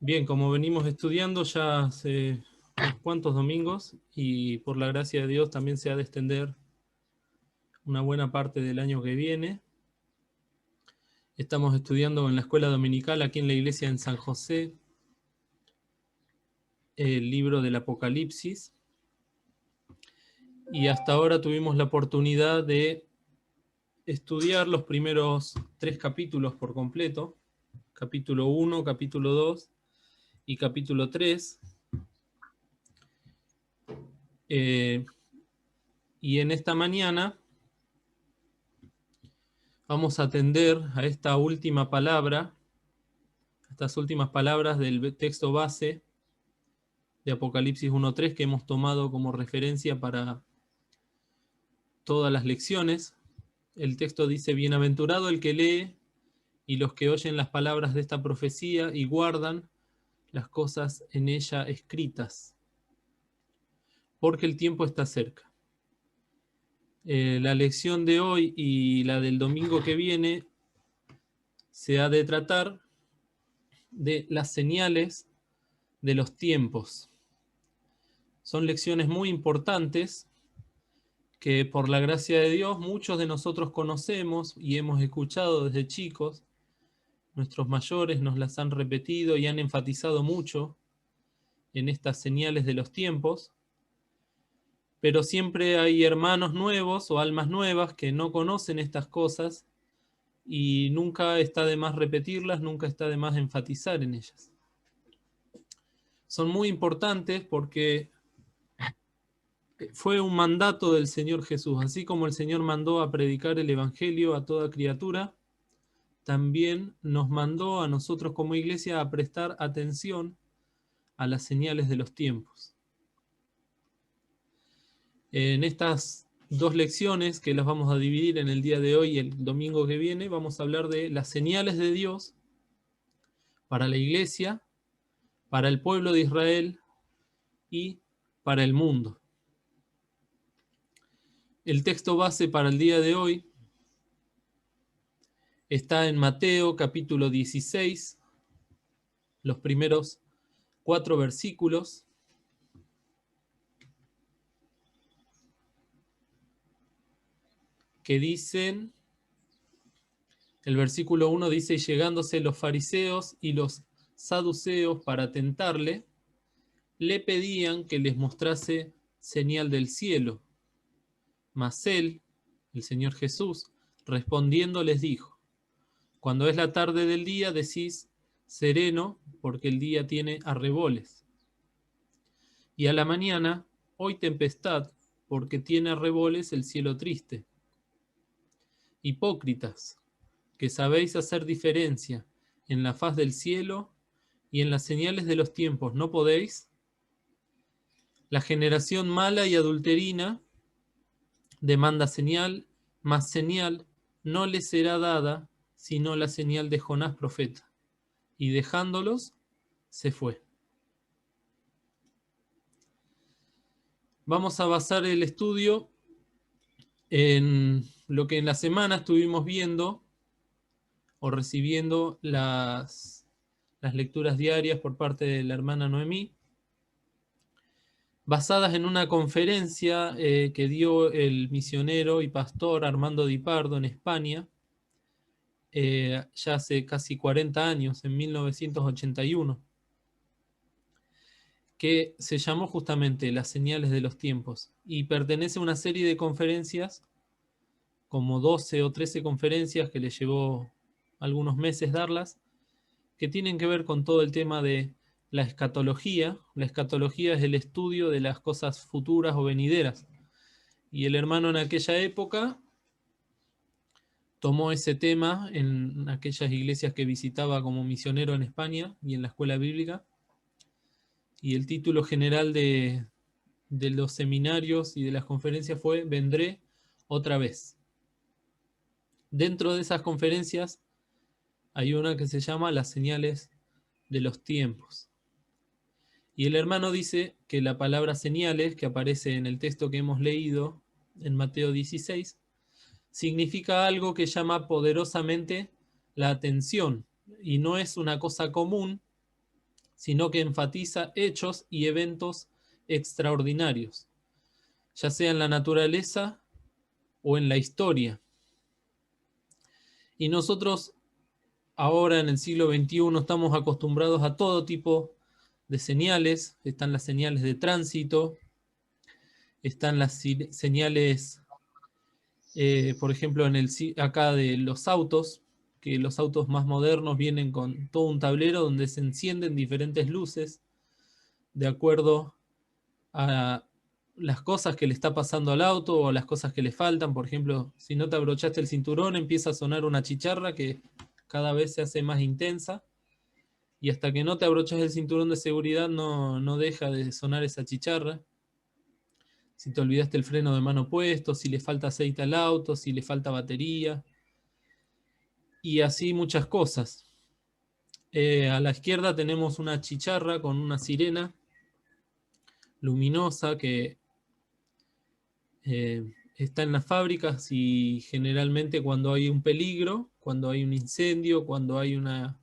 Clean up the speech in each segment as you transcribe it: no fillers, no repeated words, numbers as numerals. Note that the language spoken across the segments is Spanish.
Bien, como venimos estudiando ya hace unos cuantos domingos y por la gracia de Dios también se ha de extender una buena parte del año que viene. Estamos estudiando en la escuela dominical aquí en la iglesia en San José el libro del Apocalipsis y hasta ahora tuvimos la oportunidad de estudiar los primeros 3 capítulos por completo, capítulo 1, capítulo 2 y capítulo 3. Y en esta mañana vamos a atender a esta última palabra, estas últimas palabras del texto base de Apocalipsis 1.3 que hemos tomado como referencia para todas las lecciones. El texto dice: bienaventurado el que lee y los que oyen las palabras de esta profecía y guardan las cosas en ella escritas, porque el tiempo está cerca. La lección de hoy y la del domingo que viene se ha de tratar de las señales de los tiempos. Son lecciones muy importantes que por la gracia de Dios muchos de nosotros conocemos y hemos escuchado desde chicos. Nuestros mayores nos las han repetido y han enfatizado mucho en estas señales de los tiempos, pero siempre hay hermanos nuevos o almas nuevas que no conocen estas cosas y nunca está de más repetirlas, nunca está de más enfatizar en ellas. Son muy importantes porque fue un mandato del Señor Jesús. Así como el Señor mandó a predicar el Evangelio a toda criatura, también nos mandó a nosotros como iglesia a prestar atención a las señales de los tiempos. En estas 2 lecciones, que las vamos a dividir en el día de hoy y el domingo que viene, vamos a hablar de las señales de Dios para la iglesia, para el pueblo de Israel y para el mundo. El texto base para el día de hoy está en Mateo capítulo 16, los primeros 4 versículos, que dicen, el versículo 1 dice: y llegándose los fariseos y los saduceos para tentarle, le pedían que les mostrase señal del cielo. Mas él, el Señor Jesús, respondiendo les dijo: cuando es la tarde del día decís sereno, porque el día tiene arreboles. Y a la mañana, hoy tempestad, porque tiene arreboles el cielo triste. Hipócritas, que sabéis hacer diferencia en la faz del cielo y en las señales de los tiempos, ¿no podéis? La generación mala y adulterina demanda señal, mas señal no le será dada, sino la señal de Jonás profeta. Y dejándolos, se fue. Vamos a basar el estudio en lo que en la semana estuvimos viendo o recibiendo las lecturas diarias por parte de la hermana Noemí, basadas en una conferencia que dio el misionero y pastor Armando Di Pardo en España, ya hace casi 40 años, en 1981, que se llamó justamente Las señales de los tiempos, y pertenece a una serie de conferencias, como 12 o 13 conferencias que le llevó algunos meses darlas, que tienen que ver con todo el tema de la escatología. La escatología es el estudio de las cosas futuras o venideras. Y el hermano en aquella época tomó ese tema en aquellas iglesias que visitaba como misionero en España y en la escuela bíblica. Y el título general de los seminarios y de las conferencias fue Vendré otra vez. Dentro de esas conferencias hay una que se llama Las señales de los tiempos. Y el hermano dice que la palabra señales, que aparece en el texto que hemos leído en Mateo 16, significa algo que llama poderosamente la atención, y no es una cosa común, sino que enfatiza hechos y eventos extraordinarios, ya sea en la naturaleza o en la historia. Y nosotros ahora en el siglo XXI estamos acostumbrados a todo tipo de señales. Están las señales de tránsito, están las señales, por ejemplo, acá de los autos, que los autos más modernos vienen con todo un tablero donde se encienden diferentes luces de acuerdo a las cosas que le está pasando al auto o las cosas que le faltan. Por ejemplo, si no te abrochaste el cinturón, empieza a sonar una chicharra que cada vez se hace más intensa, y hasta que no te abrochas el cinturón de seguridad no deja de sonar esa chicharra. Si te olvidaste el freno de mano puesto, si le falta aceite al auto, si le falta batería, y así muchas cosas. A la izquierda tenemos una chicharra con una sirena luminosa que está en las fábricas, y generalmente cuando hay un peligro, cuando hay un incendio, cuando hay una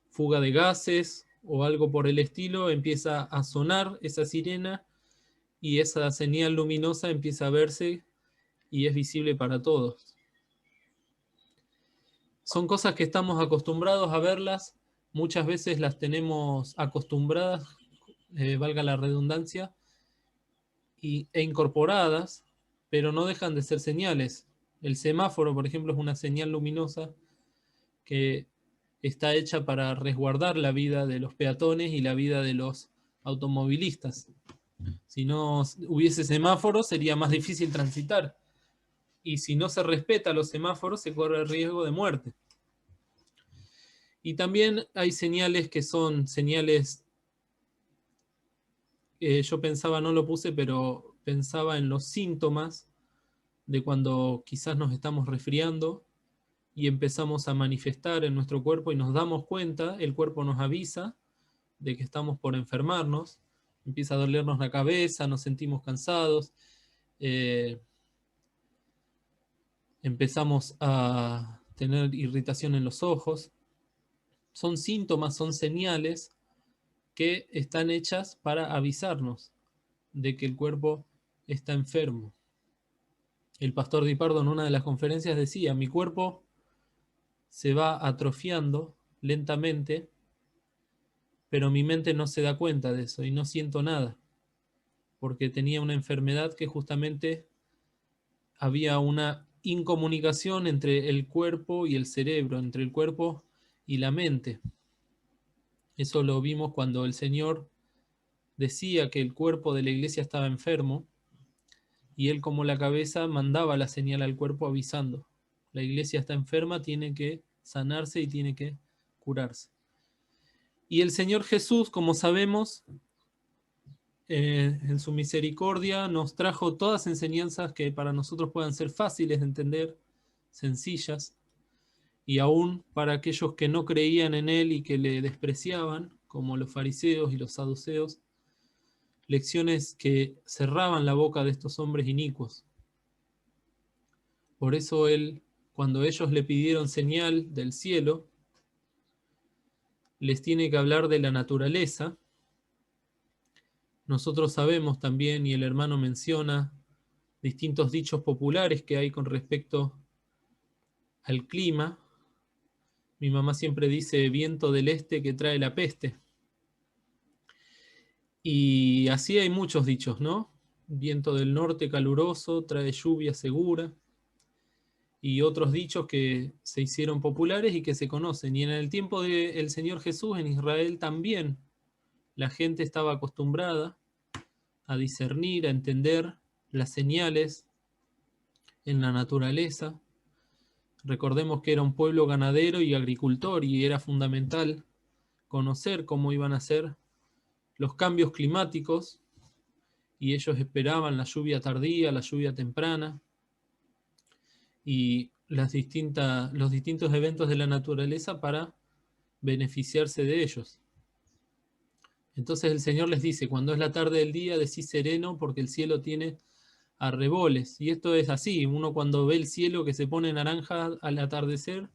fuga de gases o algo por el estilo, empieza a sonar esa sirena y esa señal luminosa empieza a verse y es visible para todos. Son cosas que estamos acostumbrados a verlas, muchas veces las tenemos acostumbradas, valga la redundancia, e incorporadas, pero no dejan de ser señales. El semáforo, por ejemplo, es una señal luminosa que está hecha para resguardar la vida de los peatones y la vida de los automovilistas. Si no hubiese semáforos, sería más difícil transitar. Y si no se respeta los semáforos, se corre el riesgo de muerte. Y también hay señales que son señales, yo pensaba, no lo puse, pero pensaba en los síntomas de cuando quizás nos estamos resfriando y empezamos a manifestar en nuestro cuerpo y nos damos cuenta, el cuerpo nos avisa de que estamos por enfermarnos, empieza a dolernos la cabeza, nos sentimos cansados, empezamos a tener irritación en los ojos. Son síntomas, son señales que están hechas para avisarnos de que el cuerpo está enfermo. El pastor Di Pardo en una de las conferencias decía: mi cuerpo se va atrofiando lentamente, pero mi mente no se da cuenta de eso y no siento nada, porque tenía una enfermedad que justamente había una incomunicación entre el cuerpo y el cerebro, entre el cuerpo y la mente. Eso lo vimos cuando el Señor decía que el cuerpo de la iglesia estaba enfermo, y él, como la cabeza, mandaba la señal al cuerpo avisando: la iglesia está enferma, tiene que sanarse y tiene que curarse. Y el Señor Jesús, como sabemos, en su misericordia nos trajo todas enseñanzas que para nosotros puedan ser fáciles de entender, sencillas, y aún para aquellos que no creían en Él y que le despreciaban, como los fariseos y los saduceos, lecciones que cerraban la boca de estos hombres inicuos. Por eso Él, cuando ellos le pidieron señal del cielo, les tiene que hablar de la naturaleza. Nosotros sabemos también, y el hermano menciona, distintos dichos populares que hay con respecto al clima. Mi mamá siempre dice: viento del este que trae la peste. Y así hay muchos dichos, ¿no? Viento del norte caluroso trae lluvia segura. Y otros dichos que se hicieron populares y que se conocen. Y en el tiempo del Señor Jesús, en Israel también, la gente estaba acostumbrada a discernir, a entender las señales en la naturaleza. Recordemos que era un pueblo ganadero y agricultor, y era fundamental conocer cómo iban a ser los cambios climáticos, y ellos esperaban la lluvia tardía, la lluvia temprana, y los distintos eventos de la naturaleza para beneficiarse de ellos. Entonces el Señor les dice: cuando es la tarde del día, decís sereno, porque el cielo tiene arreboles. Y esto es así: uno cuando ve el cielo que se pone naranja al atardecer,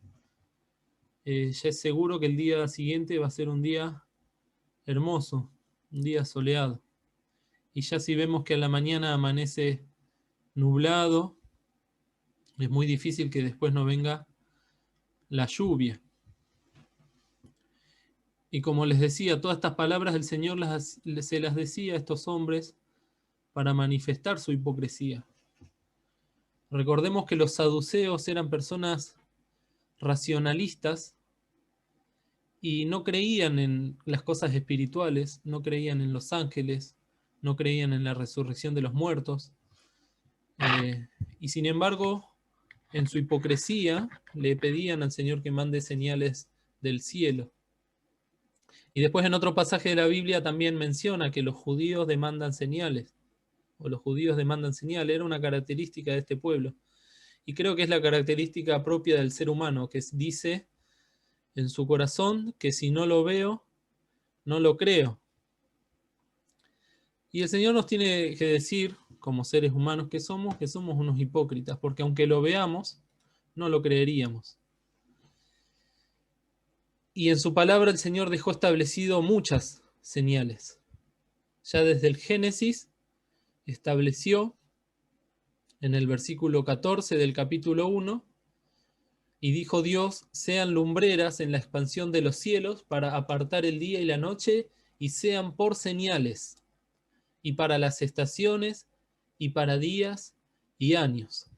ya es seguro que el día siguiente va a ser un día hermoso, un día soleado. Y ya si vemos que a la mañana amanece nublado, es muy difícil que después no venga la lluvia. Y como les decía, todas estas palabras el Señor se las decía a estos hombres para manifestar su hipocresía. Recordemos que los saduceos eran personas racionalistas y no creían en las cosas espirituales, no creían en los ángeles, no creían en la resurrección de los muertos. Y sin embargo, en su hipocresía, le pedían al Señor que mande señales del cielo. Y después en otro pasaje de la Biblia también menciona que los judíos demandan señales, o los judíos demandan señales, era una característica de este pueblo. Y creo que es la característica propia del ser humano, que dice en su corazón que si no lo veo, no lo creo. Y el Señor nos tiene que decir, como seres humanos que somos unos hipócritas, porque aunque lo veamos, no lo creeríamos. Y en su palabra el Señor dejó establecido muchas señales. Ya desde el Génesis estableció en el versículo 14 del capítulo 1, y dijo Dios, sean lumbreras en la expansión de los cielos para apartar el día y la noche, y sean por señales, y para las estaciones, y para días y años.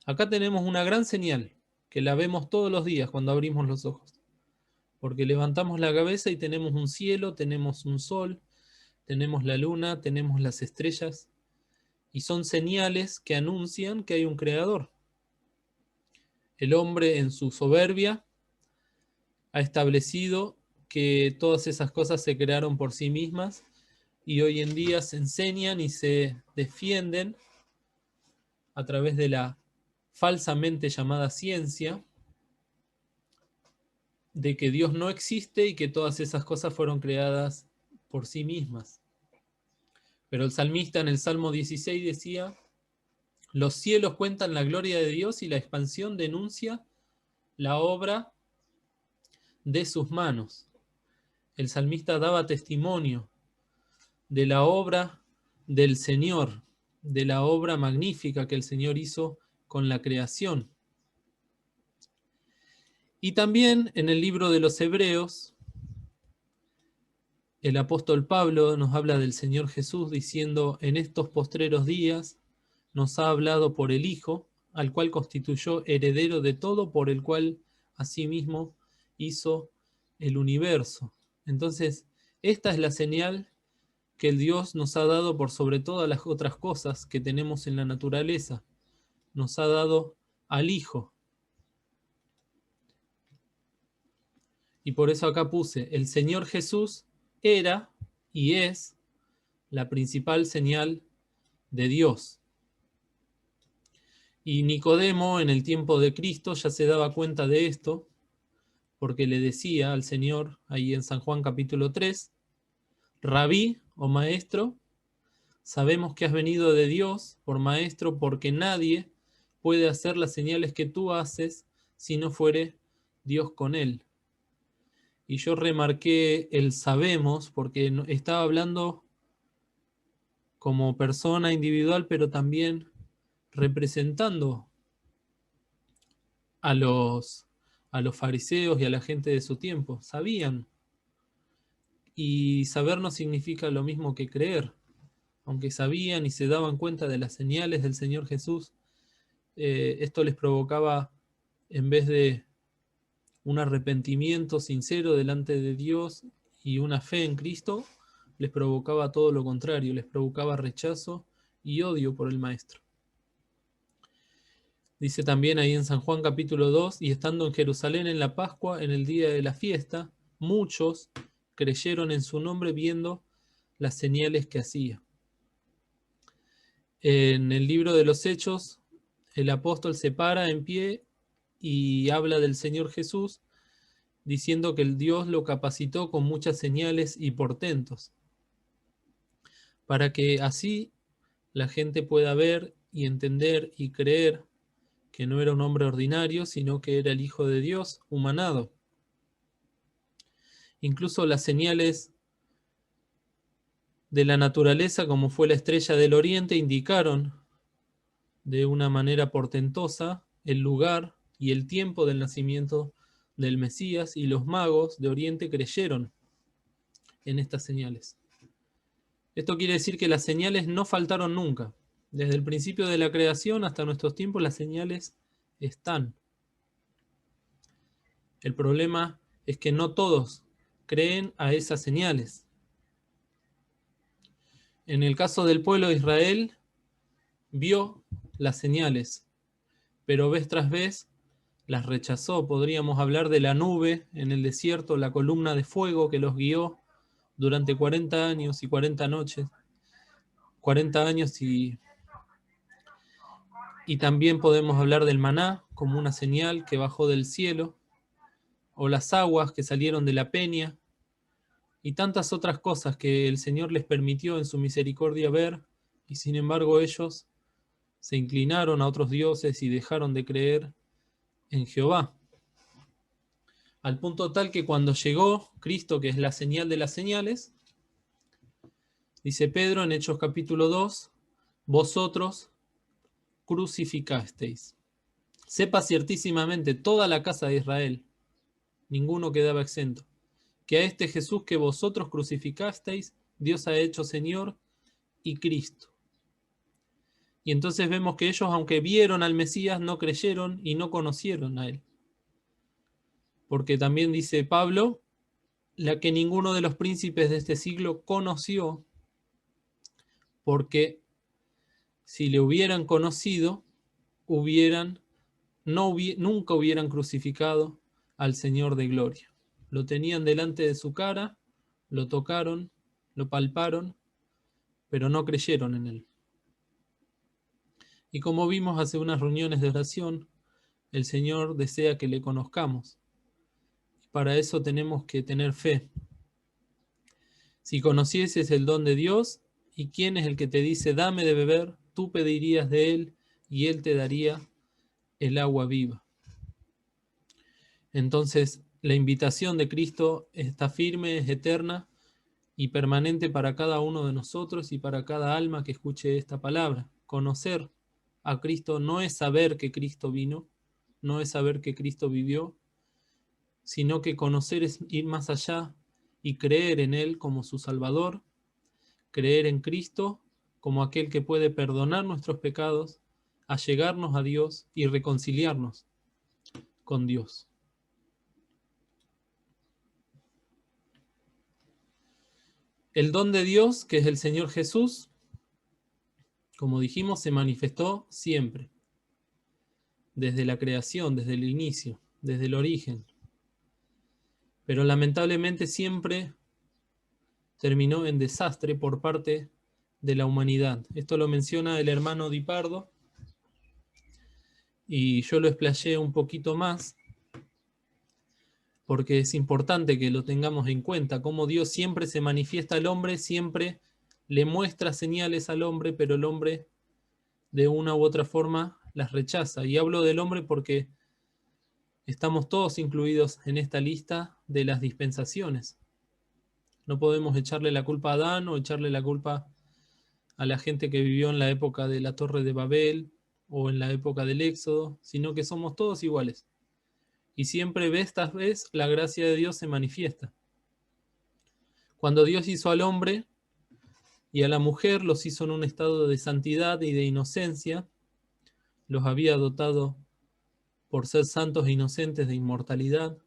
Acá tenemos una gran señal, que la vemos todos los días cuando abrimos los ojos. Porque levantamos la cabeza y tenemos un cielo, tenemos un sol, tenemos la luna, tenemos las estrellas, y son señales que anuncian que hay un creador. El hombre en su soberbia ha establecido que todas esas cosas se crearon por sí mismas y hoy en día se enseñan y se defienden a través de la falsamente llamada ciencia de que Dios no existe y que todas esas cosas fueron creadas por sí mismas. Pero el salmista en el Salmo 16 decía, los cielos cuentan la gloria de Dios y la expansión denuncia la obra de sus manos. El salmista daba testimonio de la obra del Señor, de la obra magnífica que el Señor hizo con la creación. Y también en el libro de los Hebreos, el apóstol Pablo nos habla del Señor Jesús diciendo, en estos postreros días nos ha hablado por el Hijo, al cual constituyó heredero de todo, por el cual asimismo hizo el universo. Entonces, esta es la señal que el Dios nos ha dado por sobre todas las otras cosas que tenemos en la naturaleza. Nos ha dado al Hijo. Y por eso acá puse, el Señor Jesús era y es la principal señal de Dios. Y Nicodemo en el tiempo de Cristo ya se daba cuenta de esto, porque le decía al Señor, ahí en San Juan capítulo 3, Rabí o maestro, sabemos que has venido de Dios por maestro, porque nadie puede hacer las señales que tú haces si no fuere Dios con él. Y yo remarqué el sabemos, porque estaba hablando como persona individual, pero también representando a los fariseos y a la gente de su tiempo. Sabían. Y saber no significa lo mismo que creer. Aunque sabían y se daban cuenta de las señales del Señor Jesús, esto les provocaba, en vez de un arrepentimiento sincero delante de Dios y una fe en Cristo, les provocaba todo lo contrario, les provocaba rechazo y odio por el Maestro. Dice también ahí en San Juan capítulo 2, y estando en Jerusalén en la Pascua, en el día de la fiesta, muchos creyeron en su nombre viendo las señales que hacía. En el libro de los Hechos, el apóstol se para en pie y habla del Señor Jesús, diciendo que el Dios lo capacitó con muchas señales y portentos, para que así la gente pueda ver y entender y creer que no era un hombre ordinario, sino que era el Hijo de Dios humanado. Incluso las señales de la naturaleza, como fue la estrella del oriente, indicaron de una manera portentosa el lugar y el tiempo del nacimiento del Mesías, y los magos de Oriente creyeron en estas señales. Esto quiere decir que las señales no faltaron nunca. Desde el principio de la creación hasta nuestros tiempos las señales están. El problema es que no todos creen a esas señales. En el caso del pueblo de Israel, vio las señales, pero vez tras vez las rechazó. Podríamos hablar de la nube en el desierto, la columna de fuego que los guió durante 40 años y 40 noches. 40 años y también podemos hablar del maná como una señal que bajó del cielo, o las aguas que salieron de la peña, y tantas otras cosas que el Señor les permitió en su misericordia ver, y sin embargo ellos se inclinaron a otros dioses y dejaron de creer en Jehová. Al punto tal que cuando llegó Cristo, que es la señal de las señales, dice Pedro en Hechos capítulo 2, vosotros crucificasteis. Sepa ciertísimamente toda la casa de Israel, ninguno quedaba exento, que a este Jesús que vosotros crucificasteis, Dios ha hecho Señor y Cristo. Y entonces vemos que ellos, aunque vieron al Mesías, no creyeron y no conocieron a él. Porque también dice Pablo, la que ninguno de los príncipes de este siglo conoció, porque si le hubieran conocido, nunca hubieran crucificado al Señor de gloria. Lo tenían delante de su cara, lo tocaron, lo palparon, pero no creyeron en él. Y como vimos hace unas reuniones de oración, el Señor desea que le conozcamos. Para eso tenemos que tener fe. Si conocieses el don de Dios, ¿y quién es el que te dice, dame de beber? Tú pedirías de él, y él te daría el agua viva. Entonces, la invitación de Cristo está firme, es eterna y permanente para cada uno de nosotros y para cada alma que escuche esta palabra. Conocer a Cristo no es saber que Cristo vino, no es saber que Cristo vivió, sino que conocer es ir más allá y creer en Él como su Salvador, creer en Cristo como aquel que puede perdonar nuestros pecados, allegarnos a Dios y reconciliarnos con Dios. El don de Dios, que es el Señor Jesús, como dijimos, se manifestó siempre, desde la creación, desde el inicio, desde el origen. Pero lamentablemente siempre terminó en desastre por parte de la humanidad. Esto lo menciona el hermano Di Pardo, y yo lo explayé un poquito más, porque es importante que lo tengamos en cuenta, cómo Dios siempre se manifiesta al hombre, siempre le muestra señales al hombre, pero el hombre de una u otra forma las rechaza. Y hablo del hombre porque estamos todos incluidos en esta lista de las dispensaciones. No podemos echarle la culpa a Adán o echarle la culpa a la gente que vivió en la época de la Torre de Babel o en la época del Éxodo, sino que somos todos iguales. Y siempre vez tras vez la gracia de Dios se manifiesta. Cuando Dios hizo al hombre y a la mujer, los hizo en un estado de santidad y de inocencia, los había dotado por ser santos e inocentes de inmortalidad,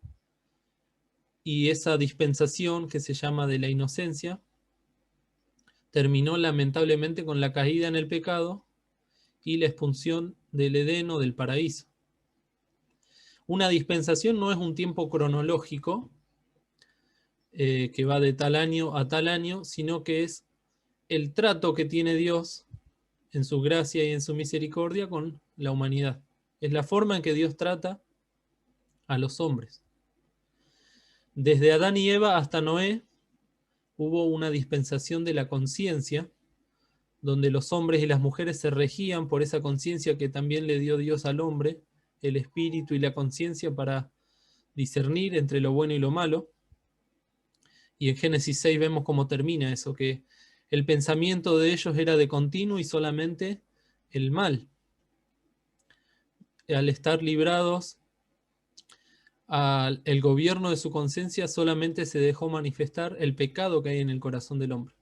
y esa dispensación que se llama de la inocencia terminó lamentablemente con la caída en el pecado y la expulsión del Edén o del paraíso. Una dispensación no es un tiempo cronológico que va de tal año a tal año, sino que es el trato que tiene Dios en su gracia y en su misericordia con la humanidad. Es la forma en que Dios trata a los hombres. Desde Adán y Eva hasta Noé hubo una dispensación de la conciencia, donde los hombres y las mujeres se regían por esa conciencia que también le dio Dios al hombre, el espíritu y la conciencia para discernir entre lo bueno y lo malo. Y en Génesis 6 vemos cómo termina eso, que el pensamiento de ellos era de continuo y solamente el mal. Al estar librados al gobierno de su conciencia, solamente se dejó manifestar el pecado que hay en el corazón del hombre.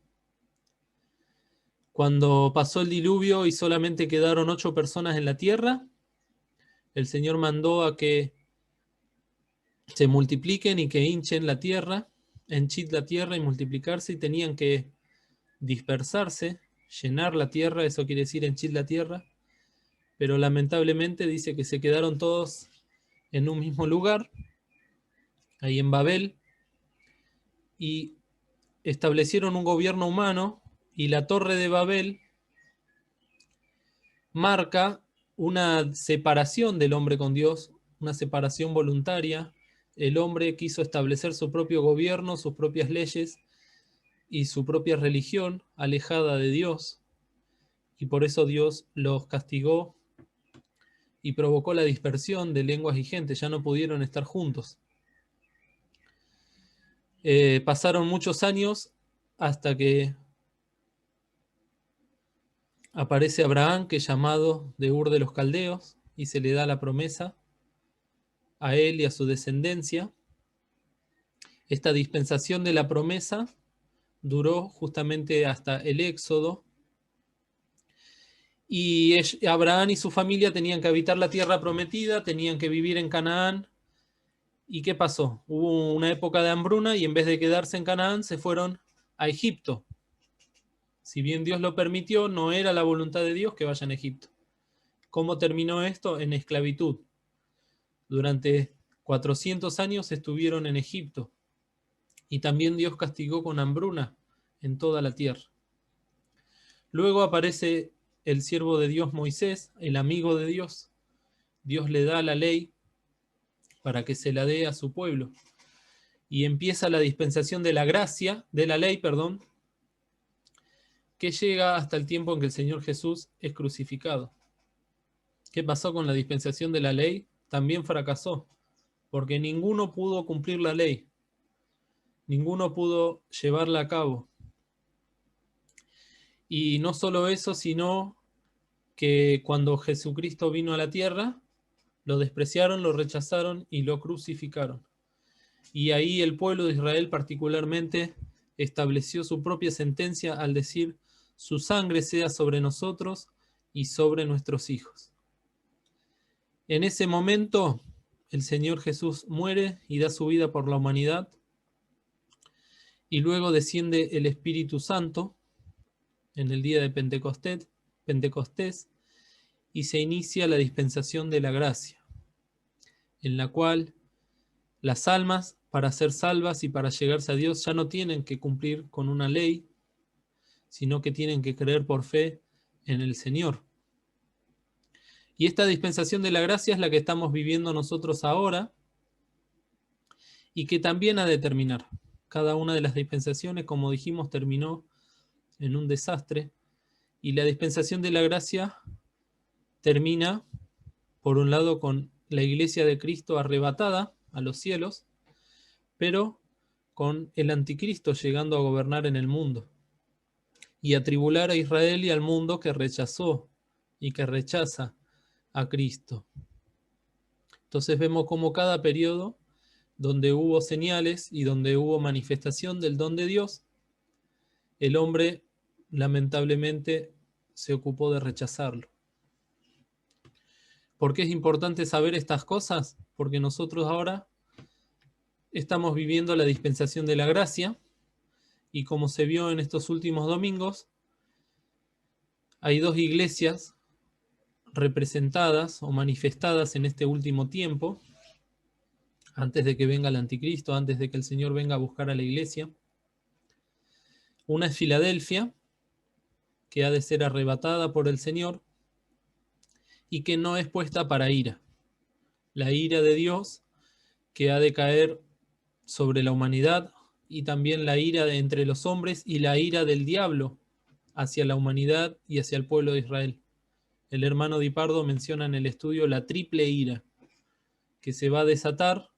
Cuando pasó el diluvio y solamente quedaron 8 personas en la tierra, el Señor mandó a que se multipliquen y que hinchen la tierra, henchid la tierra y multiplicarse, y tenían que dispersarse, llenar la tierra, eso quiere decir henchid la tierra, pero lamentablemente dice que se quedaron todos en un mismo lugar, ahí en Babel, y establecieron un gobierno humano, y la Torre de Babel marca una separación del hombre con Dios, una separación voluntaria. El hombre quiso establecer su propio gobierno, sus propias leyes y su propia religión alejada de Dios, y por eso Dios los castigó y provocó la dispersión de lenguas y gente, ya no pudieron estar juntos. Pasaron muchos años hasta que aparece Abraham, que es llamado de Ur de los Caldeos, y se le da la promesa a él y a su descendencia. Esta dispensación de la promesa duró justamente hasta el Éxodo, y Abraham y su familia tenían que habitar la tierra prometida, tenían que vivir en Canaán. ¿Y qué pasó? Hubo una época de hambruna y en vez de quedarse en Canaán se fueron a Egipto. Si bien Dios lo permitió, no era la voluntad de Dios que vayan a Egipto. ¿Cómo terminó esto? En esclavitud. Durante 400 años estuvieron en Egipto, y también Dios castigó con hambruna en toda la tierra. Luego aparece el siervo de Dios Moisés, el amigo de Dios. Dios le da la ley para que se la dé a su pueblo, y empieza la dispensación de la gracia, de la ley, perdón, que llega hasta el tiempo en que el Señor Jesús es crucificado. ¿Qué pasó con la dispensación de la ley? También fracasó, porque ninguno pudo cumplir la ley, ninguno pudo llevarla a cabo. Y no solo eso, sino que cuando Jesucristo vino a la tierra, lo despreciaron, lo rechazaron y lo crucificaron. Y ahí el pueblo de Israel particularmente estableció su propia sentencia al decir: su sangre sea sobre nosotros y sobre nuestros hijos. En ese momento el Señor Jesús muere y da su vida por la humanidad, y luego desciende el Espíritu Santo en el día de Pentecostés, y se inicia la dispensación de la gracia, en la cual las almas, para ser salvas y para llegarse a Dios, ya no tienen que cumplir con una ley, sino que tienen que creer por fe en el Señor. Y esta dispensación de la gracia es la que estamos viviendo nosotros ahora, y que también ha de terminar. Cada una de las dispensaciones, como dijimos, terminó en un desastre, y la dispensación de la gracia termina, por un lado, con la iglesia de Cristo arrebatada a los cielos, pero con el anticristo llegando a gobernar en el mundo y a tribular a Israel y al mundo que rechazó y que rechaza a Cristo. Entonces vemos como cada periodo donde hubo señales y donde hubo manifestación del don de Dios, el hombre lamentablemente se ocupó de rechazarlo. ¿Por qué es importante saber estas cosas? Porque nosotros ahora estamos viviendo la dispensación de la gracia, y como se vio en estos últimos domingos, hay 2 iglesias representadas o manifestadas en este último tiempo, antes de que venga el anticristo, antes de que el Señor venga a buscar a la iglesia. Una es Filadelfia, que ha de ser arrebatada por el Señor y que no es puesta para ira. La ira de Dios que ha de caer sobre la humanidad, y también la ira de entre los hombres y la ira del diablo hacia la humanidad y hacia el pueblo de Israel. El hermano Di Pardo menciona en el estudio la triple ira que se va a desatar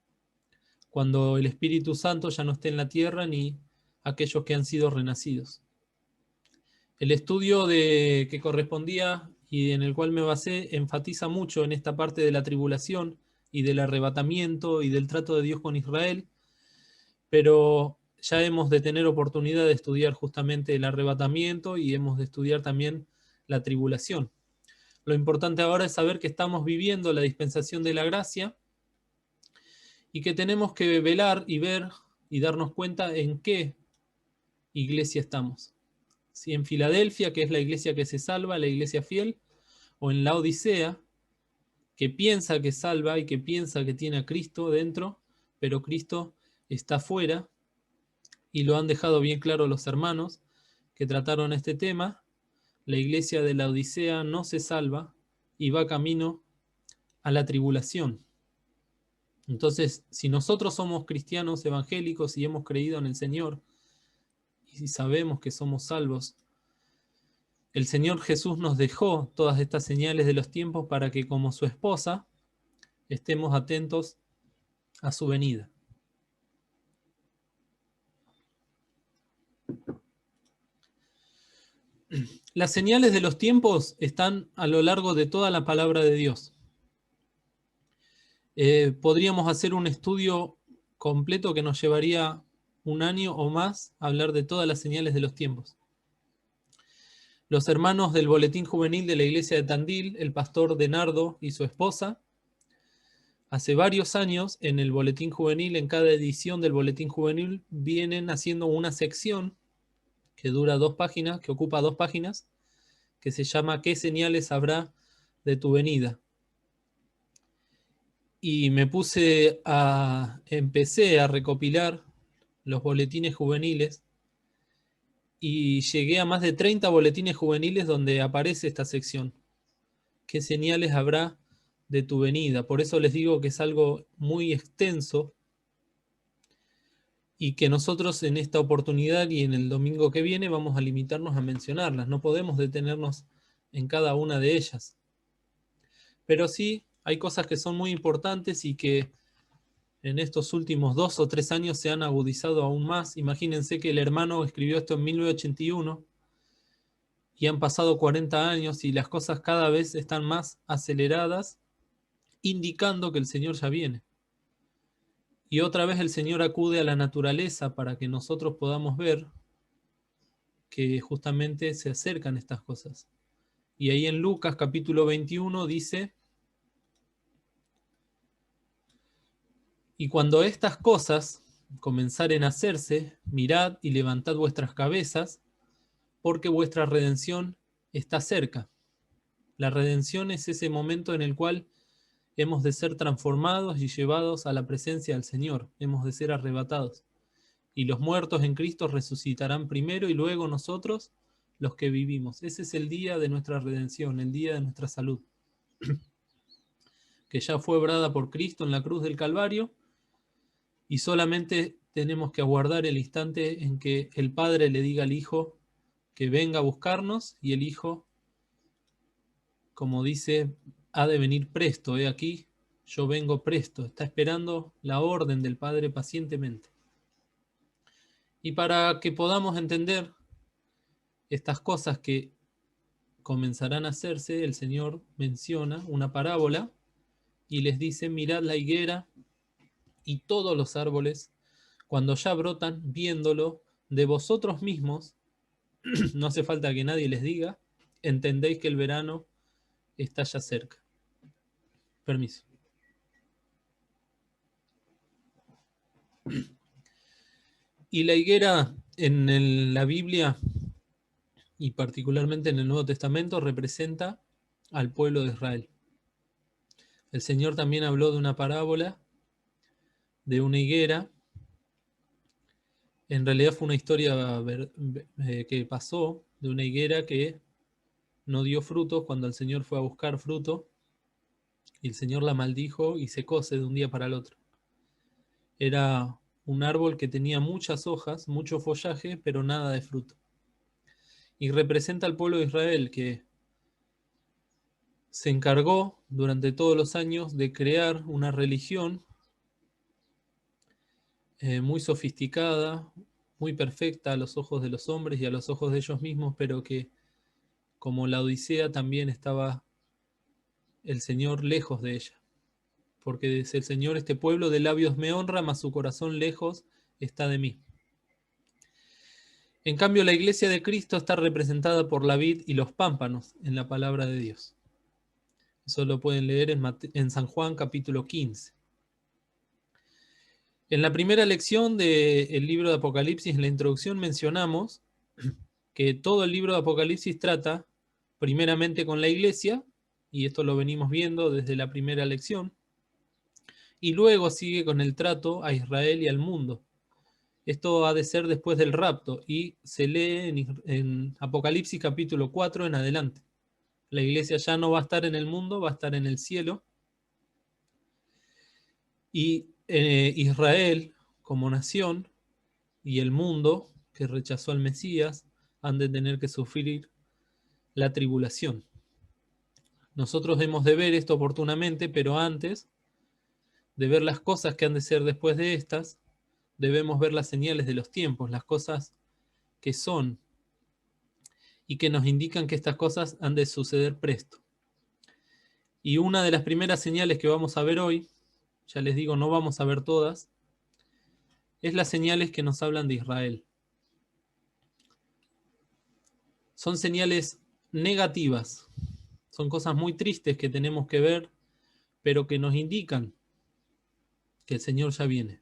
cuando el Espíritu Santo ya no esté en la tierra ni aquellos que han sido renacidos. El estudio que correspondía y en el cual me basé enfatiza mucho en esta parte de la tribulación y del arrebatamiento y del trato de Dios con Israel, pero ya hemos de tener oportunidad de estudiar justamente el arrebatamiento y hemos de estudiar también la tribulación. Lo importante ahora es saber que estamos viviendo la dispensación de la gracia y que tenemos que velar y ver y darnos cuenta en qué iglesia estamos. Si en Filadelfia, que es la iglesia que se salva, la iglesia fiel, o en la Odisea, que piensa que salva y que piensa que tiene a Cristo dentro, pero Cristo está fuera, y lo han dejado bien claro los hermanos que trataron este tema. La iglesia de la Odisea no se salva y va camino a la tribulación. Entonces, si nosotros somos cristianos evangélicos y hemos creído en el Señor, y si sabemos que somos salvos, el Señor Jesús nos dejó todas estas señales de los tiempos para que como su esposa estemos atentos a su venida. Las señales de los tiempos están a lo largo de toda la palabra de Dios. Podríamos hacer un estudio completo que nos llevaría un año o más a hablar de todas las señales de los tiempos. Los hermanos del Boletín Juvenil de la Iglesia de Tandil, el pastor Denardo y su esposa, hace varios años en el Boletín Juvenil, en cada edición del Boletín Juvenil, vienen haciendo una sección que dura 2 páginas, que ocupa 2 páginas, que se llama ¿Qué señales habrá de tu venida? Y empecé a recopilar los boletines juveniles y llegué a más de 30 boletines juveniles donde aparece esta sección. ¿Qué señales habrá de tu venida? Por eso les digo que es algo muy extenso y que nosotros en esta oportunidad y en el domingo que viene vamos a limitarnos a mencionarlas. No podemos detenernos en cada una de ellas. Pero sí hay cosas que son muy importantes y que en estos últimos 2 o 3 años se han agudizado aún más. Imagínense que el hermano escribió esto en 1981 y han pasado 40 años y las cosas cada vez están más aceleradas, indicando que el Señor ya viene. Y otra vez el Señor acude a la naturaleza para que nosotros podamos ver que justamente se acercan estas cosas. Y ahí en Lucas capítulo 21 dice: y cuando estas cosas comenzaren a hacerse, mirad y levantad vuestras cabezas, porque vuestra redención está cerca. La redención es ese momento en el cual hemos de ser transformados y llevados a la presencia del Señor, hemos de ser arrebatados. Y los muertos en Cristo resucitarán primero y luego nosotros, los que vivimos. Ese es el día de nuestra redención, el día de nuestra salud, que ya fue obrada por Cristo en la cruz del Calvario, y solamente tenemos que aguardar el instante en que el Padre le diga al Hijo que venga a buscarnos, y el Hijo, como dice, ha de venir presto. He aquí, yo vengo presto. Está esperando la orden del Padre pacientemente. Y para que podamos entender estas cosas que comenzarán a hacerse, el Señor menciona una parábola y les dice: mirad la higuera y todos los árboles, cuando ya brotan, viéndolo de vosotros mismos, no hace falta que nadie les diga, entendéis que el verano está ya cerca. Permiso. Y la higuera en la Biblia, y particularmente en el Nuevo Testamento, representa al pueblo de Israel. El Señor también habló de una parábola de una higuera. En realidad fue una historia que pasó de una higuera que no dio frutos cuando el Señor fue a buscar fruto, y el Señor la maldijo y secóse de un día para el otro. Era un árbol que tenía muchas hojas, mucho follaje, pero nada de fruto. Y representa al pueblo de Israel, que se encargó durante todos los años de crear una religión muy sofisticada, muy perfecta a los ojos de los hombres y a los ojos de ellos mismos, pero que como la Odisea también estaba el Señor lejos de ella. Porque dice el Señor, este pueblo de labios me honra, mas su corazón lejos está de mí. En cambio, la iglesia de Cristo está representada por la vid y los pámpanos en la palabra de Dios. Eso lo pueden leer en San Juan capítulo 15. En la primera lección del libro de Apocalipsis, en la introducción mencionamos que todo el libro de Apocalipsis trata primeramente con la iglesia, y esto lo venimos viendo desde la primera lección, y luego sigue con el trato a Israel y al mundo. Esto ha de ser después del rapto y se lee en Apocalipsis capítulo 4 en adelante. La iglesia ya no va a estar en el mundo, va a estar en el cielo. Y Israel como nación y el mundo que rechazó al Mesías han de tener que sufrir la tribulación. Nosotros hemos de ver esto oportunamente, pero antes de ver las cosas que han de ser después de estas, debemos ver las señales de los tiempos, las cosas que son y que nos indican que estas cosas han de suceder presto. Y una de las primeras señales que vamos a ver hoy, ya les digo, no vamos a ver todas, es las señales que nos hablan de Israel. Son señales negativas, son cosas muy tristes que tenemos que ver, pero que nos indican que el Señor ya viene.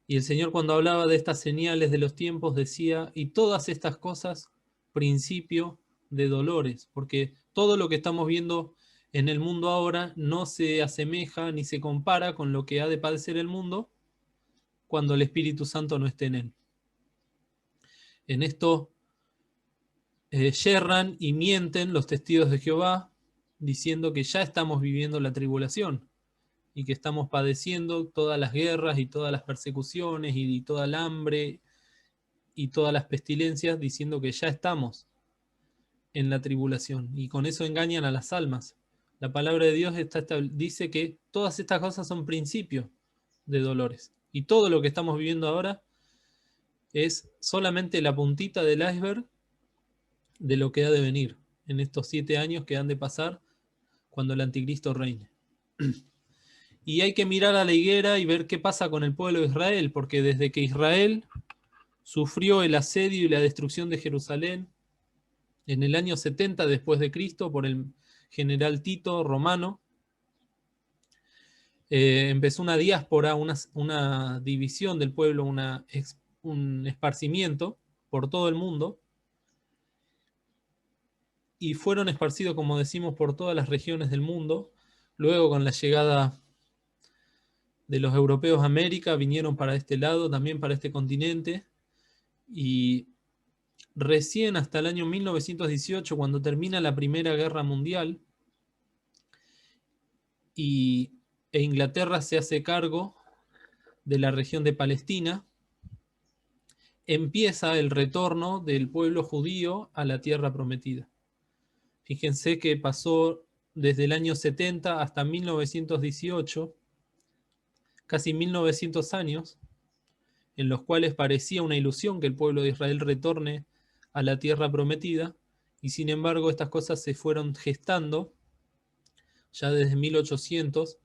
Y el Señor, cuando hablaba de estas señales de los tiempos, decía, y todas estas cosas, principio de dolores, porque todo lo que estamos viendo en el mundo ahora no se asemeja ni se compara con lo que ha de padecer el mundo cuando el Espíritu Santo no esté en él. En esto yerran y mienten los testigos de Jehová, diciendo que ya estamos viviendo la tribulación y que estamos padeciendo todas las guerras y todas las persecuciones y toda el hambre y todas las pestilencias, diciendo que ya estamos en la tribulación, y con eso engañan a las almas. La palabra de Dios dice que todas estas cosas son principios de dolores, y todo lo que estamos viviendo ahora es solamente la puntita del iceberg de lo que ha de venir en estos 7 años que han de pasar cuando el anticristo reine. Y hay que mirar a la higuera y ver qué pasa con el pueblo de Israel, porque desde que Israel sufrió el asedio y la destrucción de Jerusalén en el año 70 después de Cristo por el general Tito romano, empezó una diáspora, una división del pueblo, un esparcimiento por todo el mundo, y fueron esparcidos, como decimos, por todas las regiones del mundo. Luego, con la llegada de los europeos a América, vinieron para este lado, también para este continente, y recién hasta el año 1918, cuando termina la Primera Guerra Mundial, e Inglaterra se hace cargo de la región de Palestina, empieza el retorno del pueblo judío a la tierra prometida. Fíjense que pasó desde el año 70 hasta 1918, casi 1900 años, en los cuales parecía una ilusión que el pueblo de Israel retorne a la tierra prometida, y sin embargo estas cosas se fueron gestando ya desde 1800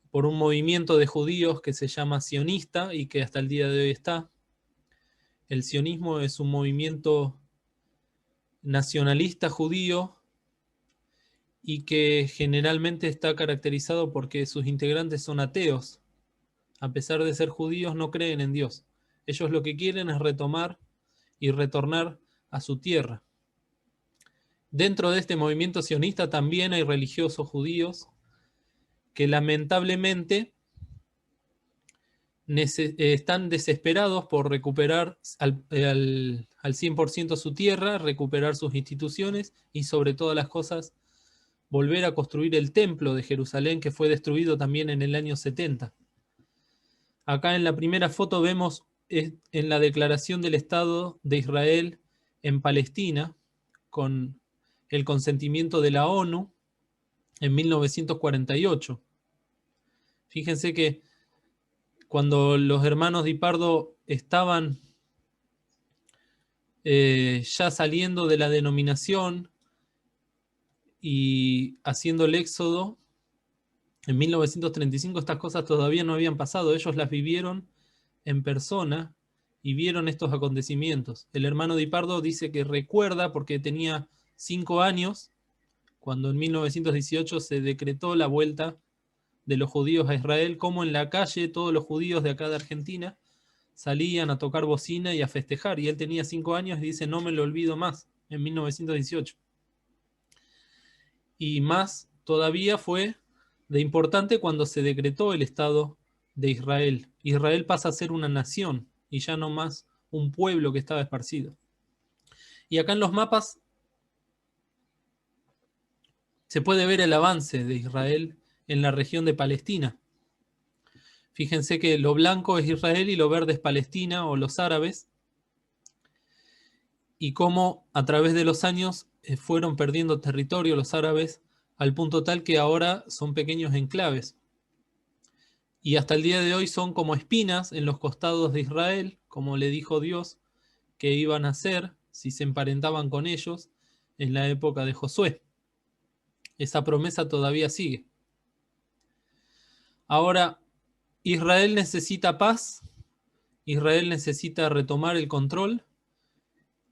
por un movimiento de judíos que se llama sionista y que hasta el día de hoy está. El sionismo es un movimiento nacionalista judío y que generalmente está caracterizado porque sus integrantes son ateos. A pesar de ser judíos, no creen en Dios. Ellos lo que quieren es retomar y retornar a su tierra. Dentro de este movimiento sionista también hay religiosos judíos que lamentablemente están desesperados por recuperar al 100% su tierra, recuperar sus instituciones y sobre todas las cosas volver a construir el templo de Jerusalén, que fue destruido también en el año 70. Acá en la primera foto vemos en la declaración del Estado de Israel en Palestina, con el consentimiento de la ONU en 1948. Fíjense que cuando los hermanos Di Pardo estaban ya saliendo de la denominación y haciendo el éxodo, en 1935 estas cosas todavía no habían pasado, ellos las vivieron en persona y vieron estos acontecimientos. El hermano Di Pardo dice que recuerda, porque tenía 5 años, cuando en 1918 se decretó la vuelta de los judíos a Israel, como en la calle todos los judíos de acá de Argentina salían a tocar bocina y a festejar, y él tenía 5 años y dice, no me lo olvido más, en 1918. Y más todavía fue de importante cuando se decretó el Estado de Israel. Israel pasa a ser una nación y ya no más un pueblo que estaba esparcido. Y acá en los mapas se puede ver el avance de Israel en la región de Palestina. Fíjense que lo blanco es Israel y lo verde es Palestina o los árabes, y cómo a través de los años fueron perdiendo territorio los árabes al punto tal que ahora son pequeños enclaves. Y hasta el día de hoy son como espinas en los costados de Israel, como le dijo Dios que iban a hacer si se emparentaban con ellos en la época de Josué. Esa promesa todavía sigue. Ahora, Israel necesita paz, Israel necesita retomar el control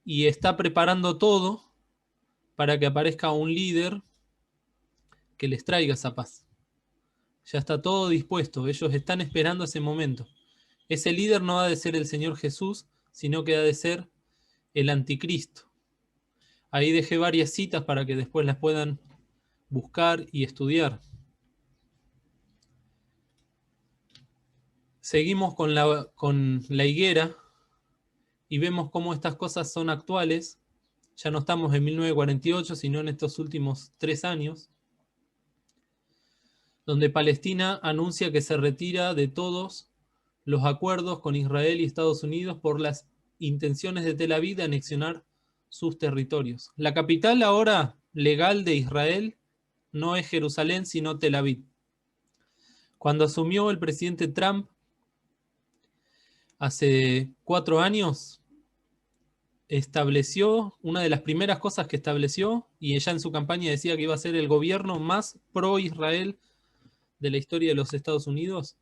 y está preparando todo para que aparezca un líder que les traiga esa paz. Ya está todo dispuesto, ellos están esperando ese momento. Ese líder no ha de ser el Señor Jesús, sino que ha de ser el anticristo. Ahí dejé varias citas para que después las puedan buscar y estudiar. Seguimos con la higuera y vemos cómo estas cosas son actuales. Ya no estamos en 1948, sino en estos últimos 3 años, donde Palestina anuncia que se retira de todos los acuerdos con Israel y Estados Unidos por las intenciones de Tel Aviv de anexionar sus territorios. La capital ahora legal de Israel no es Jerusalén, sino Tel Aviv. Cuando asumió el presidente Trump hace 4 años, estableció, una de las primeras cosas que estableció, y ella en su campaña decía que iba a ser el gobierno más pro-Israel de la historia de los Estados Unidos,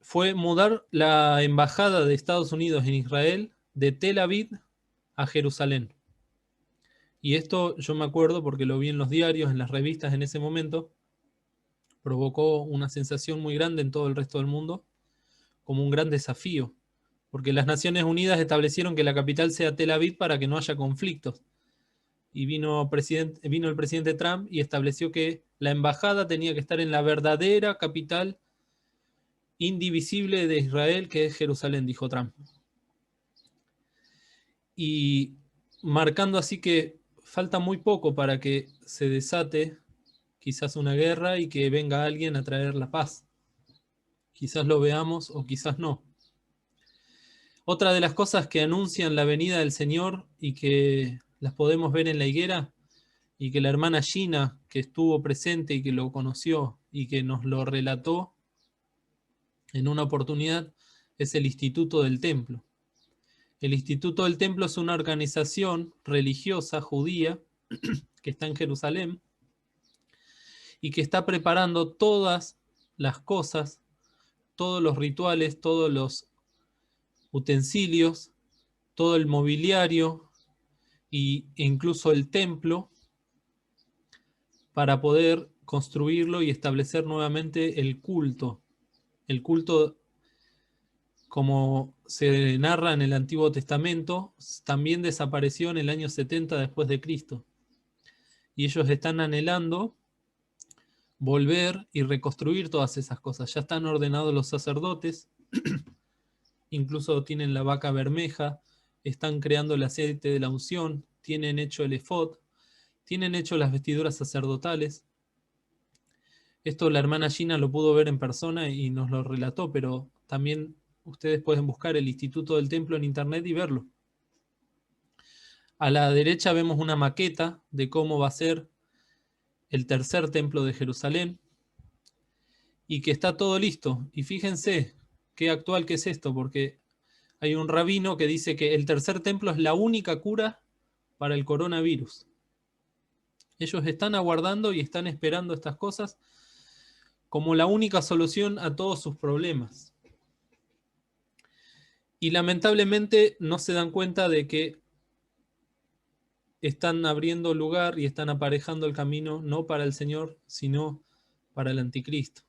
fue mudar la embajada de Estados Unidos en Israel de Tel Aviv a Jerusalén. Y esto yo me acuerdo porque lo vi en los diarios, en las revistas en ese momento, provocó una sensación muy grande en todo el resto del mundo, como un gran desafío, porque las Naciones Unidas establecieron que la capital sea Tel Aviv para que no haya conflictos. Y vino el presidente Trump y estableció que la embajada tenía que estar en la verdadera capital indivisible de Israel, que es Jerusalén, dijo Trump. Y marcando así que falta muy poco para que se desate quizás una guerra y que venga alguien a traer la paz. Quizás lo veamos o quizás no. Otra de las cosas que anuncian la venida del Señor y que las podemos ver en la higuera, y que la hermana Gina, que estuvo presente y que lo conoció y que nos lo relató en una oportunidad, es el Instituto del Templo. El Instituto del Templo es una organización religiosa judía que está en Jerusalén y que está preparando todas las cosas, todos los rituales, todos los utensilios, todo el mobiliario e incluso el templo para poder construirlo y establecer nuevamente el culto. El culto, como se narra en el Antiguo Testamento, también desapareció en el año 70 después de Cristo. Y ellos están anhelando volver y reconstruir todas esas cosas. Ya están ordenados los sacerdotes, incluso tienen la vaca bermeja, están creando el aceite de la unción, tienen hecho el efod, tienen hecho las vestiduras sacerdotales. Esto la hermana Gina lo pudo ver en persona y nos lo relató, pero también ustedes pueden buscar el Instituto del Templo en internet y verlo. A la derecha vemos una maqueta de cómo va a ser el tercer templo de Jerusalén. y que está todo listo. Y fíjense qué actual que es esto, porque hay un rabino que dice que el tercer templo es la única cura para el coronavirus. Ellos están aguardando y están esperando estas cosas como la única solución a todos sus problemas. Y lamentablemente no se dan cuenta de que están abriendo lugar y están aparejando el camino no para el Señor, sino para el anticristo.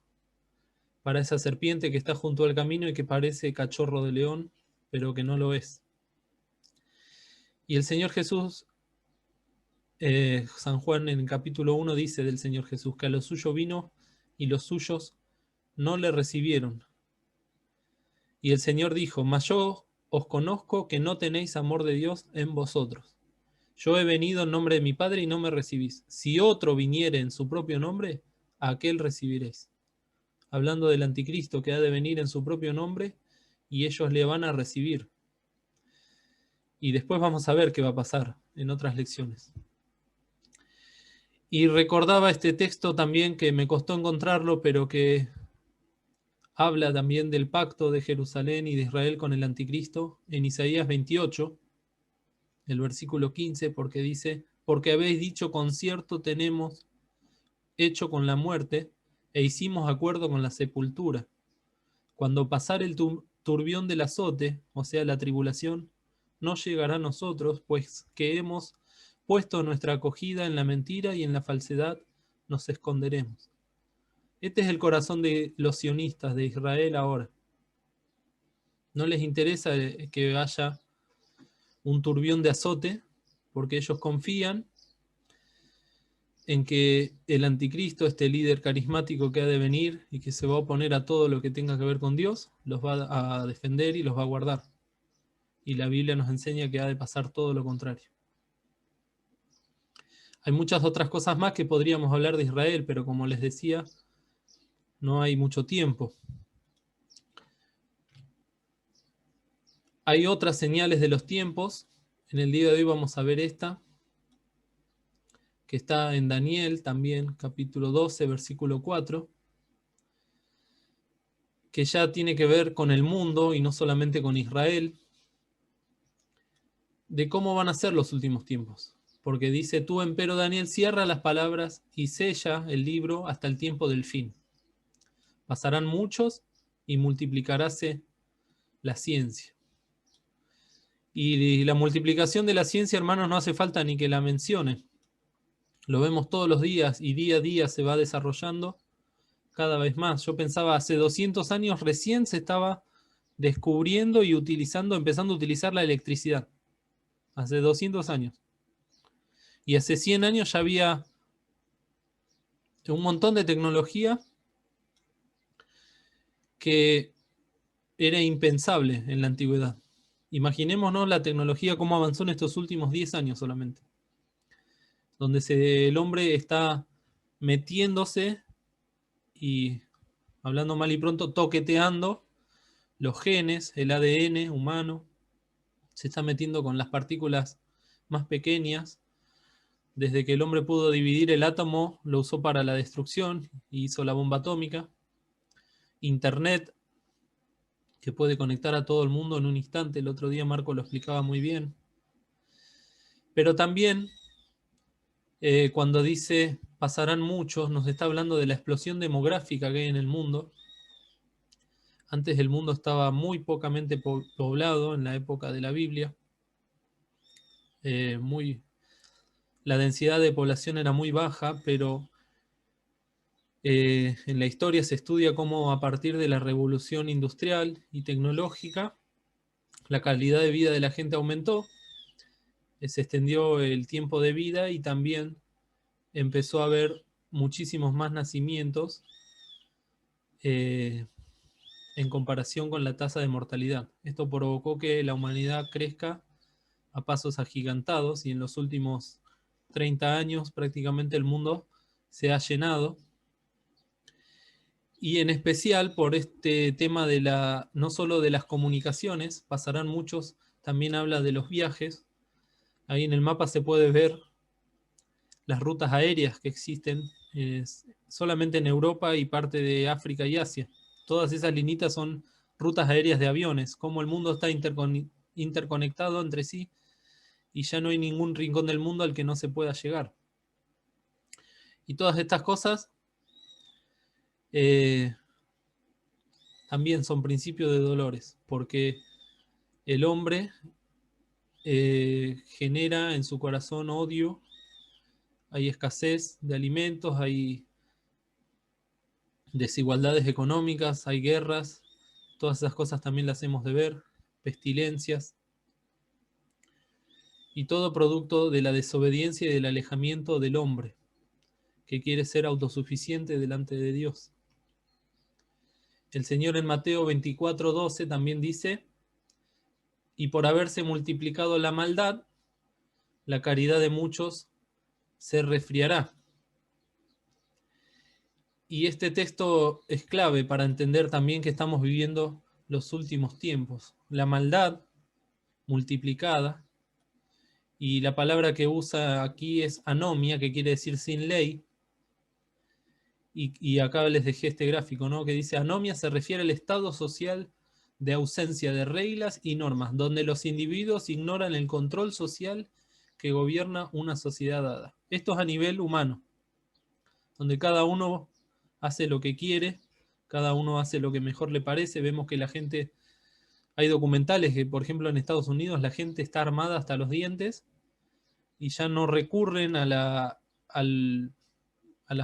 Para esa serpiente que está junto al camino y que parece cachorro de león, pero que no lo es. Y el Señor Jesús, San Juan en el capítulo 1 dice del Señor Jesús que a lo suyo vino y los suyos no le recibieron. Y el Señor dijo, mas yo os conozco que no tenéis amor de Dios en vosotros. Yo he venido en nombre de mi Padre y no me recibís. Si otro viniere en su propio nombre, a aquel recibiréis. Hablando del anticristo que ha de venir en su propio nombre y ellos le van a recibir. Y después vamos a ver qué va a pasar en otras lecciones. Y recordaba este texto también que me costó encontrarlo, pero que habla también del pacto de Jerusalén y de Israel con el anticristo en Isaías 28, el versículo 15, porque dice, porque habéis dicho concierto tenemos hecho con la muerte e hicimos acuerdo con la sepultura. Cuando pasare el turbión del azote, o sea, la tribulación, no llegará a nosotros, pues que hemos puesto nuestra acogida en la mentira y en la falsedad nos esconderemos. Este es el corazón de los sionistas de Israel ahora. No les interesa que haya un turbión de azote, porque ellos confían en que el anticristo, este líder carismático que ha de venir y que se va a oponer a todo lo que tenga que ver con Dios, los va a defender y los va a guardar. Y la Biblia nos enseña que ha de pasar todo lo contrario. Hay muchas otras cosas más que podríamos hablar de Israel, pero como les decía, no hay mucho tiempo. Hay otras señales de los tiempos. En el día de hoy vamos a ver esta, que está en Daniel también, capítulo 12, versículo 4, que ya tiene que ver con el mundo y no solamente con Israel, de cómo van a ser los últimos tiempos. Porque dice, tú empero Daniel, cierra las palabras y sella el libro hasta el tiempo del fin. Pasarán muchos y multiplicaráse la ciencia. Y la multiplicación de la ciencia, hermanos, no hace falta ni que la mencione. Lo vemos todos los días y día a día se va desarrollando cada vez más. Yo pensaba, hace 200 años recién se estaba descubriendo y utilizando, empezando a utilizar la electricidad. Hace 200 años. Y hace 100 años ya había un montón de tecnología que era impensable en la antigüedad. Imaginémonos la tecnología cómo avanzó en estos últimos 10 años solamente. Donde el hombre está metiéndose y, hablando mal y pronto, toqueteando los genes, el ADN humano, se está metiendo con las partículas más pequeñas. Desde que el hombre pudo dividir el átomo, lo usó para la destrucción y hizo la bomba atómica. Internet, que puede conectar a todo el mundo en un instante. El otro día Marco lo explicaba muy bien. Pero también, cuando dice pasarán muchos, nos está hablando de la explosión demográfica que hay en el mundo. Antes el mundo estaba muy pocamente poblado en la época de la Biblia. La densidad de población era muy baja, pero en la historia se estudia cómo a partir de la revolución industrial y tecnológica, la calidad de vida de la gente aumentó, se extendió el tiempo de vida y también empezó a haber muchísimos más nacimientos en comparación con la tasa de mortalidad. Esto provocó que la humanidad crezca a pasos agigantados y en los últimos 30 años prácticamente el mundo se ha llenado. Y en especial por este tema de no solo de las comunicaciones, pasarán muchos, también habla de los viajes. Ahí en el mapa se puede ver las rutas aéreas que existen solamente en Europa y parte de África y Asia. Todas esas linitas son rutas aéreas de aviones, como el mundo está interconectado entre sí y ya no hay ningún rincón del mundo al que no se pueda llegar. Y todas estas cosas también son principios de dolores, porque el hombre genera en su corazón odio, hay escasez de alimentos, hay desigualdades económicas, hay guerras, todas esas cosas también las hemos de ver, pestilencias, y todo producto de la desobediencia y del alejamiento del hombre, que quiere ser autosuficiente delante de Dios. El Señor en Mateo 24:12 también dice, y por haberse multiplicado la maldad, la caridad de muchos se resfriará. Y este texto es clave para entender también que estamos viviendo los últimos tiempos. La maldad multiplicada, y la palabra que usa aquí es anomia, que quiere decir sin ley. Y acá les dejé este gráfico, ¿no? Que dice, anomia se refiere al estado social de ausencia de reglas y normas, donde los individuos ignoran el control social que gobierna una sociedad dada. Esto es a nivel humano, donde cada uno hace lo que quiere, cada uno hace lo que mejor le parece. Vemos que la gente, hay documentales que, por ejemplo, en Estados Unidos la gente está armada hasta los dientes y ya no recurren a las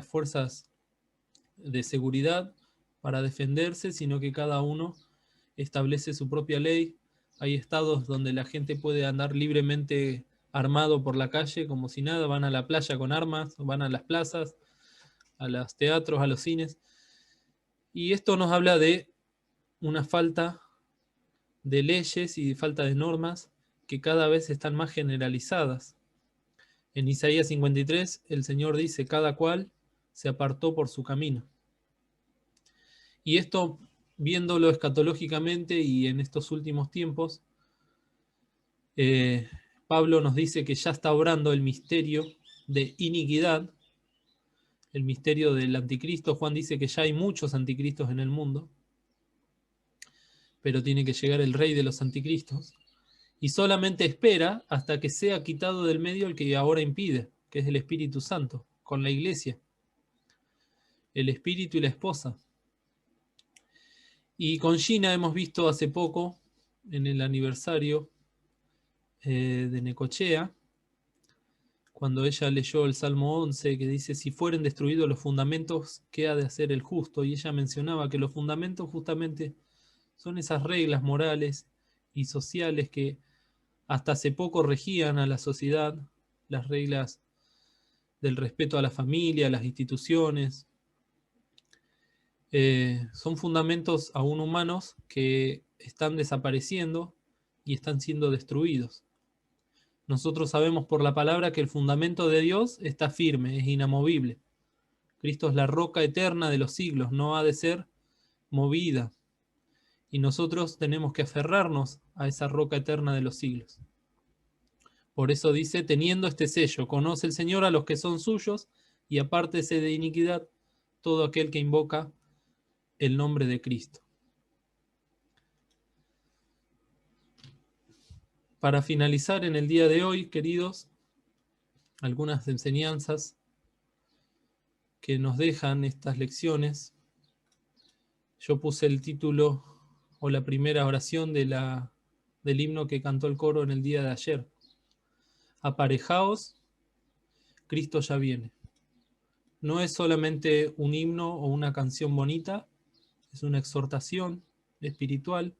fuerzas de seguridad para defenderse, sino que cada uno establece su propia ley. Hay estados donde la gente puede andar libremente armado por la calle como si nada, van a la playa con armas, van a las plazas, a los teatros, a los cines. Y esto nos habla de una falta de leyes y de falta de normas que cada vez están más generalizadas. En Isaías 53 el Señor dice, cada cual se apartó por su camino. Y esto, viéndolo escatológicamente y en estos últimos tiempos, Pablo nos dice que ya está obrando el misterio de iniquidad, el misterio del anticristo. Juan dice que ya hay muchos anticristos en el mundo, pero tiene que llegar el rey de los anticristos, y solamente espera hasta que sea quitado del medio el que ahora impide, que es el Espíritu Santo, con la iglesia, el Espíritu y la esposa. Y con Gina hemos visto hace poco, en el aniversario de Necochea, cuando ella leyó el Salmo 11, que dice, si fueren destruidos los fundamentos, ¿qué ha de hacer el justo? Y ella mencionaba que los fundamentos justamente son esas reglas morales y sociales que hasta hace poco regían a la sociedad, las reglas del respeto a la familia, a las instituciones. Son fundamentos aún humanos que están desapareciendo y están siendo destruidos. Nosotros sabemos por la palabra que el fundamento de Dios está firme, es inamovible. Cristo es la roca eterna de los siglos, no ha de ser movida. Y nosotros tenemos que aferrarnos a esa roca eterna de los siglos. Por eso dice, teniendo este sello, conoce el Señor a los que son suyos y apártese de iniquidad todo aquel que invoca el nombre de Cristo. Para finalizar en el día de hoy, queridos, algunas enseñanzas que nos dejan estas lecciones. Yo puse el título o la primera oración del himno que cantó el coro en el día de ayer. Aparejaos, Cristo ya viene. No es solamente un himno o una canción bonita, es una exhortación espiritual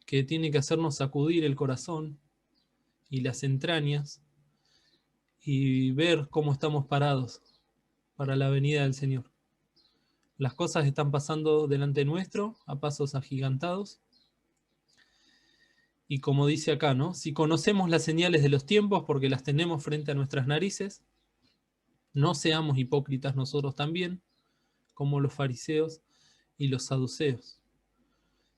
que tiene que hacernos sacudir el corazón y las entrañas y ver cómo estamos parados para la venida del Señor. Las cosas están pasando delante nuestro a pasos agigantados. Y como dice acá, ¿no? Si conocemos las señales de los tiempos porque las tenemos frente a nuestras narices, no seamos hipócritas nosotros también, como los fariseos y los saduceos.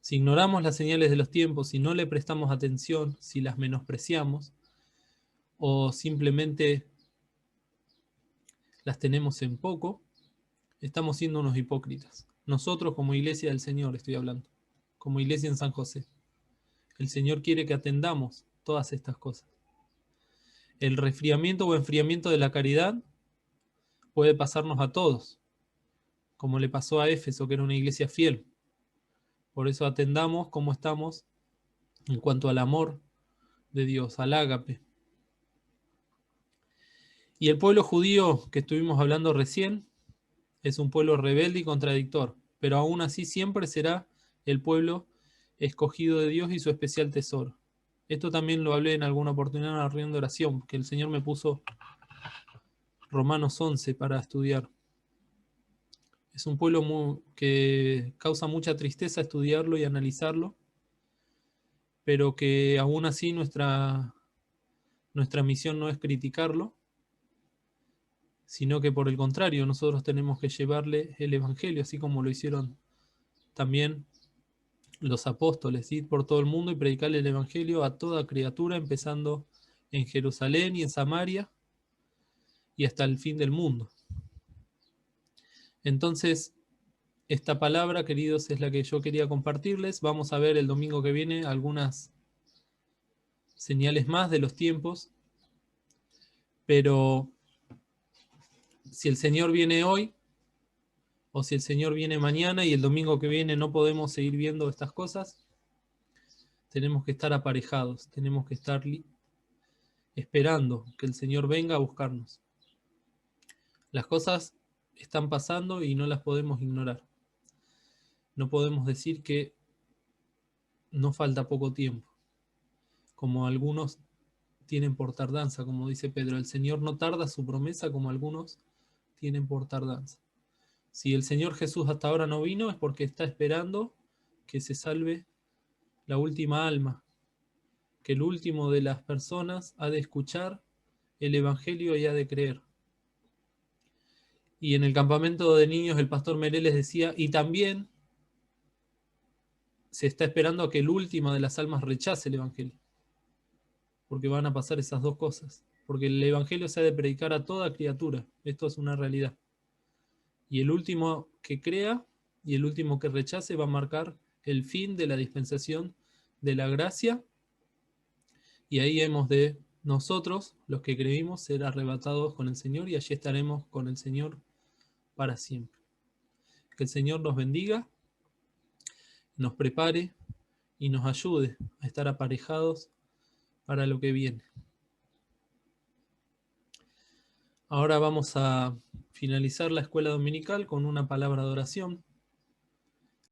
Si ignoramos las señales de los tiempos, si no le prestamos atención, si las menospreciamos, o simplemente las tenemos en poco, estamos siendo unos hipócritas. Nosotros como iglesia del Señor estoy hablando, como iglesia en San José. El Señor quiere que atendamos todas estas cosas. El resfriamiento o enfriamiento de la caridad puede pasarnos a todos, como le pasó a Éfeso, que era una iglesia fiel. Por eso atendamos cómo estamos en cuanto al amor de Dios, al ágape. Y el pueblo judío que estuvimos hablando recién es un pueblo rebelde y contradictor, pero aún así siempre será el pueblo escogido de Dios y su especial tesoro. Esto también lo hablé en alguna oportunidad en la reunión de oración, que el Señor me puso Romanos 11 para estudiar. Es un pueblo que causa mucha tristeza estudiarlo y analizarlo, pero que aún así nuestra misión no es criticarlo, sino que por el contrario, nosotros tenemos que llevarle el Evangelio, así como lo hicieron también los apóstoles, ir por todo el mundo y predicarle el Evangelio a toda criatura, empezando en Jerusalén y en Samaria y hasta el fin del mundo. Entonces, esta palabra, queridos, es la que yo quería compartirles. Vamos a ver el domingo que viene algunas señales más de los tiempos, pero si el Señor viene hoy, o si el Señor viene mañana y el domingo que viene no podemos seguir viendo estas cosas, tenemos que estar aparejados, tenemos que estar esperando que el Señor venga a buscarnos. Las cosas están pasando y no las podemos ignorar. No podemos decir que no falta poco tiempo, como algunos tienen por tardanza, como dice Pedro. El Señor no tarda su promesa como algunos tienen por tardanza. Si el Señor Jesús hasta ahora no vino es porque está esperando que se salve la última alma, que el último de las personas ha de escuchar el Evangelio y ha de creer. Y en el campamento de niños el pastor Mereles decía, y también se está esperando a que el último de las almas rechace el Evangelio, porque van a pasar esas dos cosas, porque el Evangelio se ha de predicar a toda criatura, esto es una realidad. Y el último que crea y el último que rechace va a marcar el fin de la dispensación de la gracia, y ahí hemos de nosotros, los que creímos, ser arrebatados con el Señor, y allí estaremos con el Señor para siempre. Que el Señor nos bendiga, nos prepare y nos ayude a estar aparejados para lo que viene. Ahora vamos a finalizar la escuela dominical con una palabra de oración.